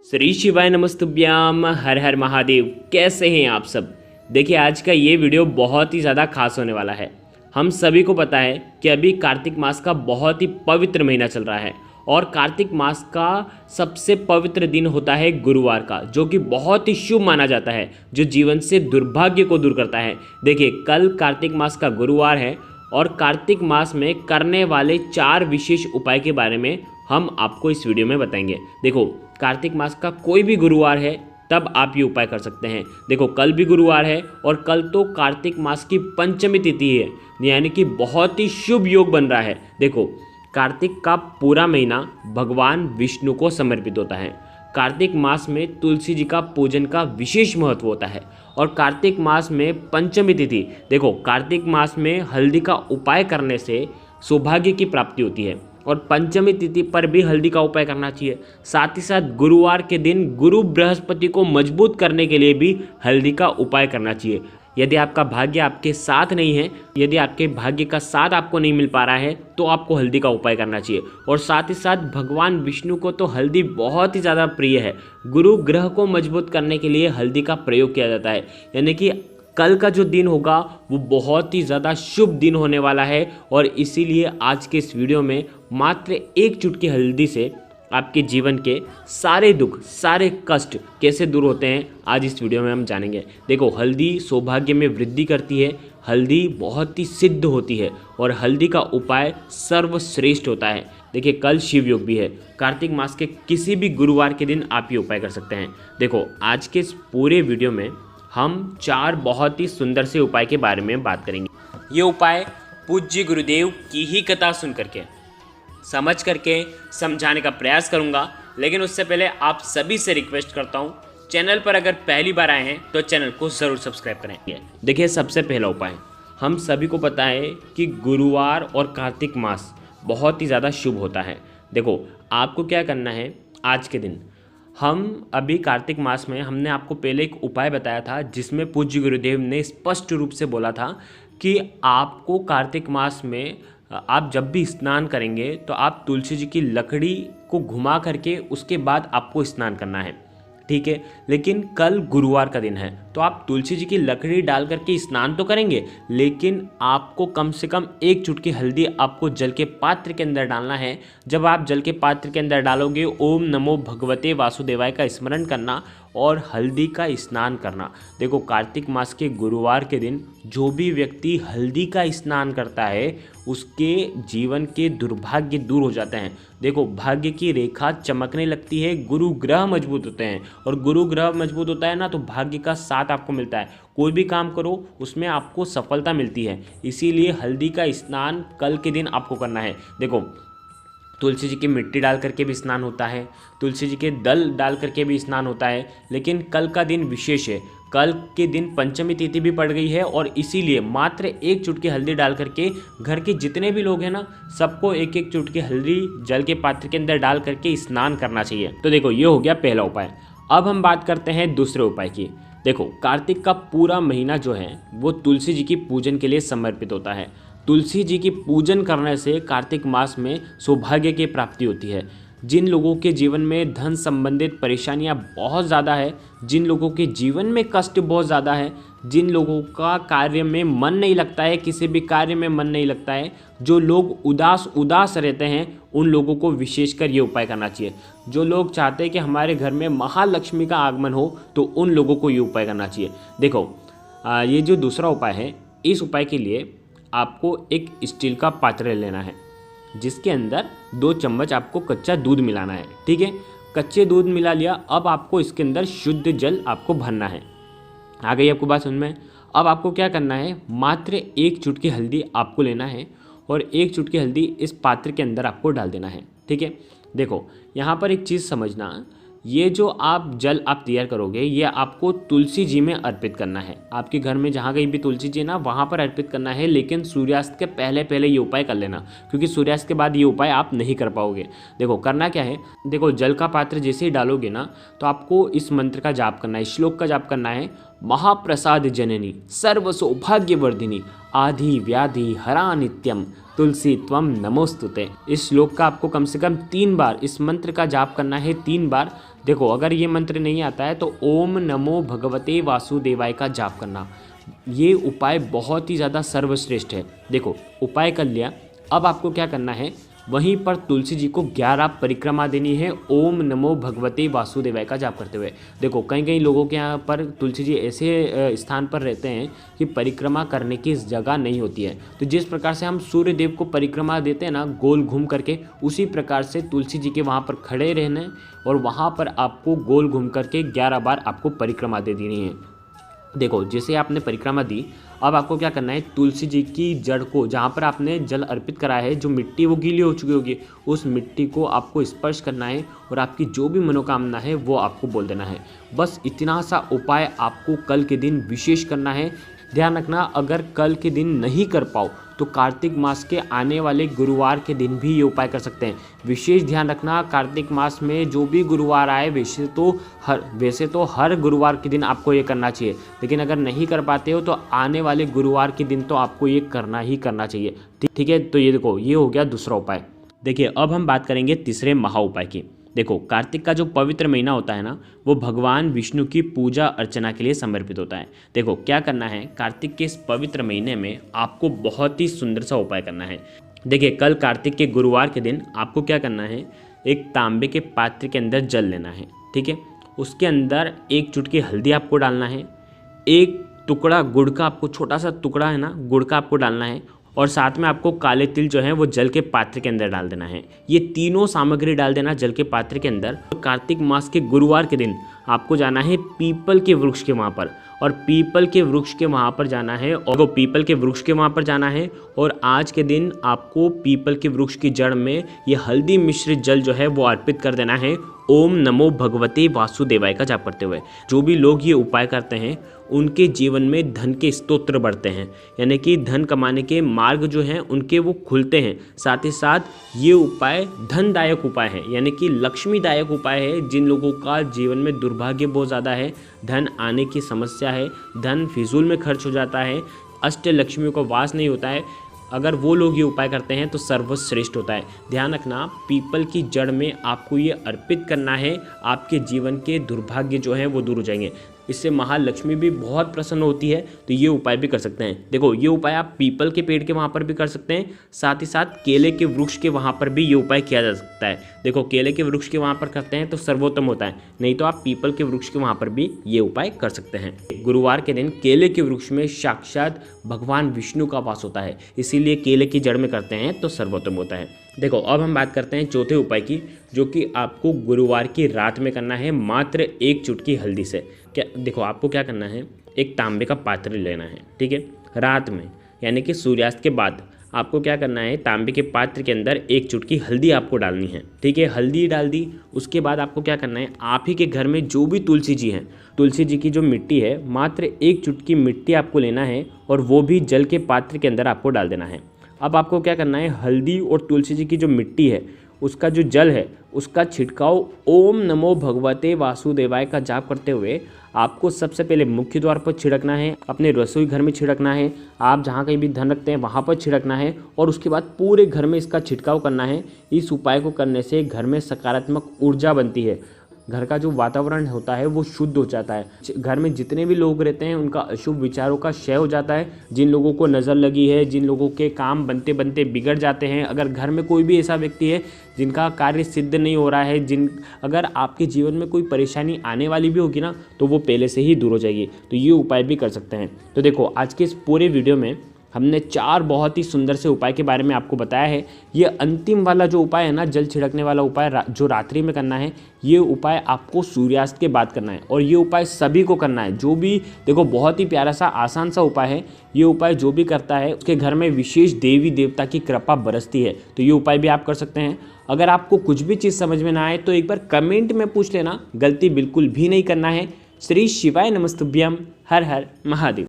श्री शिवाय नमस्तुभ्याम। हर हर महादेव। कैसे हैं आप सब। देखिए आज का ये वीडियो बहुत ही ज़्यादा खास होने वाला है। हम सभी को पता है कि अभी कार्तिक मास का बहुत ही पवित्र महीना चल रहा है और कार्तिक मास का सबसे पवित्र दिन होता है गुरुवार का, जो कि बहुत ही शुभ माना जाता है, जो जीवन से दुर्भाग्य को दूर करता है। देखिए कल कार्तिक मास का गुरुवार है और कार्तिक मास में करने वाले 4 विशेष उपाय के बारे में हम आपको इस वीडियो में बताएंगे। देखो कार्तिक मास का कोई भी गुरुवार है तब आप ये उपाय कर सकते हैं। देखो कल भी गुरुवार है और कल तो कार्तिक मास की पंचमी तिथि है, यानी कि बहुत ही शुभ योग बन रहा है। देखो कार्तिक का पूरा महीना भगवान विष्णु को समर्पित होता है। कार्तिक मास में तुलसी जी का पूजन का विशेष महत्व होता है और कार्तिक मास में पंचमी तिथि, देखो कार्तिक मास में हल्दी का उपाय करने से सौभाग्य की प्राप्ति होती है और पंचमी तिथि पर भी हल्दी का उपाय करना चाहिए। साथ ही साथ गुरुवार के दिन गुरु बृहस्पति को मजबूत करने के लिए भी हल्दी का उपाय करना चाहिए। यदि आपका भाग्य आपके साथ नहीं है, यदि आपके भाग्य का साथ आपको नहीं मिल पा रहा है, तो आपको हल्दी का उपाय करना चाहिए। और साथ ही साथ भगवान विष्णु को तो हल्दी बहुत ही ज़्यादा प्रिय है। गुरु ग्रह को मजबूत करने के लिए हल्दी का प्रयोग किया जाता है, यानी कि कल का जो दिन होगा वो बहुत ही ज़्यादा शुभ दिन होने वाला है। और इसीलिए आज के इस वीडियो में मात्र एक चुटकी हल्दी से आपके जीवन के सारे दुख, सारे कष्ट कैसे दूर होते हैं, आज इस वीडियो में हम जानेंगे। देखो हल्दी सौभाग्य में वृद्धि करती है, हल्दी बहुत ही सिद्ध होती है और हल्दी का उपाय सर्वश्रेष्ठ होता है। देखिए कल शिव योग भी है। कार्तिक मास के किसी भी गुरुवार के दिन आप ये उपाय कर सकते हैं। देखो आज के इस पूरे वीडियो में हम 4 बहुत ही सुंदर से उपाय के बारे में बात करेंगे। ये उपाय पूज्य गुरुदेव की ही कथा सुन करके, समझ करके समझाने का प्रयास करूंगा। लेकिन उससे पहले आप सभी से रिक्वेस्ट करता हूं, चैनल पर अगर पहली बार आए हैं तो चैनल को ज़रूर सब्सक्राइब करें। देखिए सबसे पहला उपाय, हम सभी को पता है कि गुरुवार और कार्तिक मास बहुत ही ज़्यादा शुभ होता है। देखो आपको क्या करना है, आज के दिन हम अभी कार्तिक मास में हमने आपको पहले एक उपाय बताया था जिसमें पूज्य गुरुदेव ने स्पष्ट रूप से बोला था कि आपको कार्तिक मास में आप जब भी स्नान करेंगे तो आप तुलसी जी की लकड़ी को घुमा करके उसके बाद आपको स्नान करना है, ठीक है। लेकिन कल गुरुवार का दिन है तो आप तुलसी जी की लकड़ी डाल करके स्नान तो करेंगे, लेकिन आपको कम से कम एक चुटकी हल्दी आपको जल के पात्र के अंदर डालना है। जब आप जल के पात्र के अंदर डालोगे, ओम नमो भगवते वासुदेवाय का स्मरण करना और हल्दी का स्नान करना। देखो कार्तिक मास के गुरुवार के दिन जो भी व्यक्ति हल्दी का स्नान करता है उसके जीवन के दुर्भाग्य दूर हो जाते हैं। देखो भाग्य की रेखा चमकने लगती है, गुरु ग्रह मजबूत होते हैं और गुरु ग्रह मजबूत होता है ना तो भाग्य का साथ आपको मिलता है। कोई भी काम करो उसमें आपको सफलता मिलती है। इसीलिए हल्दी का स्नान कल के दिन आपको करना है। देखो तुलसी जी की मिट्टी डाल करके भी स्नान होता है, तुलसी जी के दल डाल करके भी स्नान होता है, लेकिन कल का दिन विशेष है। कल के दिन पंचमी तिथि भी पड़ गई है और इसीलिए मात्र एक चुटकी हल्दी डाल करके घर के जितने भी लोग हैं ना, सबको एक एक चुटकी हल्दी जल के पात्र के अंदर डाल करके स्नान करना चाहिए। तो देखो ये हो गया पहला उपाय। अब हम बात करते हैं दूसरे उपाय की। देखो कार्तिक का पूरा महीना जो है वो तुलसी जी की पूजन के लिए समर्पित होता है। तुलसी जी की पूजन करने से कार्तिक मास में सौभाग्य की प्राप्ति होती है। जिन लोगों के जीवन में धन संबंधित परेशानियां बहुत ज़्यादा है, जिन लोगों के जीवन में कष्ट बहुत ज़्यादा है, जिन लोगों का कार्य में मन नहीं लगता है, किसी भी कार्य में मन नहीं लगता है, जो लोग उदास रहते हैं, उन लोगों को विशेषकर ये उपाय करना चाहिए। जो लोग चाहते हैं कि हमारे घर में महालक्ष्मी का आगमन हो तो उन लोगों को ये उपाय करना चाहिए। देखो ये जो दूसरा उपाय है, इस उपाय के लिए आपको एक स्टील का पात्र लेना है जिसके अंदर 2 चम्मच आपको कच्चा दूध मिलाना है, ठीक है। कच्चे दूध मिला लिया, अब आपको इसके अंदर शुद्ध जल आपको भरना है। आ गई आपको बात समझ में। अब आपको क्या करना है, मात्र एक चुटकी हल्दी आपको लेना है और एक चुटकी हल्दी इस पात्र के अंदर आपको डाल देना है, ठीक है। देखो यहाँ पर एक चीज़ समझना, ये जो आप जल आप तैयार करोगे ये आपको तुलसी जी में अर्पित करना है। आपके घर में जहाँ कहीं भी तुलसी जी है ना, वहाँ पर अर्पित करना है, लेकिन सूर्यास्त के पहले पहले ये उपाय कर लेना, क्योंकि सूर्यास्त के बाद ये उपाय आप नहीं कर पाओगे। देखो करना क्या है, देखो जल का पात्र जैसे ही डालोगे ना तो आपको इस मंत्र का जाप करना है, श्लोक का जाप करना है। महाप्रसाद जननी सर्व सौभाग्यवर्धिनी आधि व्याधि हरा नित्यम तुलसी त्वम नमोस्तुते। इस श्लोक का आपको कम से कम 3 बार इस मंत्र का जाप करना है, 3 बार। देखो अगर ये मंत्र नहीं आता है तो ओम नमो भगवते वासुदेवाय का जाप करना। ये उपाय बहुत ही ज़्यादा सर्वश्रेष्ठ है। देखो उपाय कर लिया, अब आपको क्या करना है, वहीं पर तुलसी जी को 11 परिक्रमा देनी है ओम नमो भगवते वासुदेवाय का जाप करते हुए। देखो कई कई लोगों के यहाँ पर तुलसी जी ऐसे स्थान पर रहते हैं कि परिक्रमा करने की जगह नहीं होती है। तो जिस प्रकार से हम सूर्य देव को परिक्रमा देते हैं ना गोल घूम करके, उसी प्रकार से तुलसी जी के वहाँ पर खड़े रहना है और वहाँ पर आपको गोल घूम करके 11 बार आपको परिक्रमा दे देनी है। देखो जैसे आपने परिक्रमा दी, अब आपको क्या करना है, तुलसी जी की जड़ को जहाँ पर आपने जल अर्पित करा है, जो मिट्टी वो गीली हो चुकी होगी, उस मिट्टी को आपको स्पर्श करना है और आपकी जो भी मनोकामना है वो आपको बोल देना है। बस इतना सा उपाय आपको कल के दिन विशेष करना है। ध्यान रखना, अगर कल के दिन नहीं कर पाओ तो कार्तिक मास के आने वाले गुरुवार के दिन भी ये उपाय कर सकते हैं। विशेष ध्यान रखना, कार्तिक मास में जो भी गुरुवार आए वैसे तो हर गुरुवार के दिन आपको ये करना चाहिए, लेकिन अगर नहीं कर पाते हो तो आने वाले गुरुवार के दिन तो आपको ये करना ही करना चाहिए। ठीक है, तो ये देखो ये हो गया दूसरा उपाय। देखिए अब हम बात करेंगे तीसरे महा उपाय की। देखो कार्तिक का जो पवित्र महीना होता है ना, वो भगवान विष्णु की पूजा अर्चना के लिए समर्पित होता है। देखो क्या करना है, कार्तिक के इस पवित्र महीने में आपको बहुत ही सुंदर सा उपाय करना है। देखिए कल कार्तिक के गुरुवार के दिन आपको क्या करना है, एक तांबे के पात्र के अंदर जल लेना है। ठीक है, उसके अंदर 1 चुटकी हल्दी आपको डालना है, 1 टुकड़ा गुड़ का, आपको छोटा सा टुकड़ा है ना गुड़ का आपको डालना है, और साथ में आपको काले तिल जो है वो जल के पात्र के अंदर डाल देना है। ये तीनों सामग्री डाल देना जल के पात्र के अंदर। कार्तिक मास के गुरुवार के दिन आपको जाना है पीपल के वृक्ष के वहाँ पर, और पीपल के वृक्ष के वहाँ पर जाना है, और वो पीपल के वृक्ष के वहाँ पर जाना है। और आज के दिन आपको पीपल के वृक्ष की जड़ में ये हल्दी मिश्रित जल जो है वो अर्पित कर देना है ओम नमो भगवते वासुदेवाय का जाप करते हुए। जो भी लोग ये उपाय करते हैं उनके जीवन में धन के स्तोत्र बढ़ते हैं, यानी कि धन कमाने के मार्ग जो हैं उनके वो खुलते हैं। साथ ही साथ ये उपाय धनदायक उपाय है, यानी कि लक्ष्मीदायक उपाय है। जिन लोगों का जीवन में दुर्भाग्य बहुत ज़्यादा है, धन आने की समस्या है, धन फिजूल में खर्च हो जाता है, अष्टलक्ष्मियों का वास नहीं होता है, अगर वो लोग ये उपाय करते हैं तो सर्वश्रेष्ठ होता है। ध्यान रखना, पीपल की जड़ में आपको ये अर्पित करना है, आपके जीवन के दुर्भाग्य जो हैं वो दूर हो जाएंगे। इससे महालक्ष्मी भी बहुत प्रसन्न होती है, तो ये उपाय भी कर सकते हैं। देखो ये उपाय आप पीपल के पेड़ के वहाँ पर भी कर सकते हैं, साथ ही साथ केले के वृक्ष के वहाँ पर भी ये उपाय किया जा सकता है। देखो केले के वृक्ष के वहाँ पर करते हैं तो सर्वोत्तम होता है, नहीं तो आप पीपल के वृक्ष के वहाँ पर भी ये उपाय कर सकते हैं। गुरुवार के दिन केले के वृक्ष में साक्षात भगवान विष्णु का वास होता है, इसीलिए केले की जड़ में करते हैं तो सर्वोत्तम होता है। देखो अब हम बात करते हैं चौथे उपाय की, जो कि आपको गुरुवार की रात में करना है मात्र 1 चुटकी हल्दी से। क्या देखो आपको क्या करना है, एक तांबे का पात्र लेना है। ठीक है, रात में यानी कि सूर्यास्त के बाद आपको क्या करना है, तांबे के पात्र के अंदर 1 चुटकी हल्दी आपको डालनी है। ठीक है, हल्दी डाल दी, उसके बाद आपको क्या करना है, आप ही के घर में जो भी तुलसी जी हैं, तुलसी जी की जो मिट्टी है, मात्र 1 चुटकी मिट्टी आपको लेना है और वो भी जल के पात्र के अंदर आपको डाल देना है। अब आपको क्या करना है, हल्दी और तुलसी जी की जो मिट्टी है उसका जो जल है उसका छिड़काव ओम नमो भगवते वासुदेवाय का जाप करते हुए आपको सबसे पहले मुख्य द्वार पर छिड़कना है, अपने रसोई घर में छिड़कना है, आप जहाँ कहीं भी धन रखते हैं वहाँ पर छिड़कना है, और उसके बाद पूरे घर में इसका छिड़काव करना है। इस उपाय को करने से घर में सकारात्मक ऊर्जा बनती है, घर का जो वातावरण होता है वो शुद्ध हो जाता है, घर में जितने भी लोग रहते हैं उनका अशुभ विचारों का क्षय हो जाता है। जिन लोगों को नज़र लगी है, जिन लोगों के काम बनते बनते बिगड़ जाते हैं, अगर घर में कोई भी ऐसा व्यक्ति है जिनका कार्य सिद्ध नहीं हो रहा है, अगर आपके जीवन में कोई परेशानी आने वाली भी होगी ना, तो वो पहले से ही दूर हो जाएगी। तो ये उपाय भी कर सकते हैं। तो देखो आज के इस पूरे वीडियो में हमने 4 बहुत ही सुंदर से उपाय के बारे में आपको बताया है। ये अंतिम वाला जो उपाय है ना, जल छिड़कने वाला उपाय जो रात्रि में करना है, ये उपाय आपको सूर्यास्त के बाद करना है, और ये उपाय सभी को करना है। जो भी देखो बहुत ही प्यारा सा आसान सा उपाय है। ये उपाय जो भी करता है उसके घर में विशेष देवी देवता की कृपा बरसती है। तो ये उपाय भी आप कर सकते हैं। अगर आपको कुछ भी चीज़ समझ में ना आए तो एक बार कमेंट में पूछ लेना, गलती बिल्कुल भी नहीं करना है। श्री शिवाय नमस्तुभ्यम। हर हर महादेव।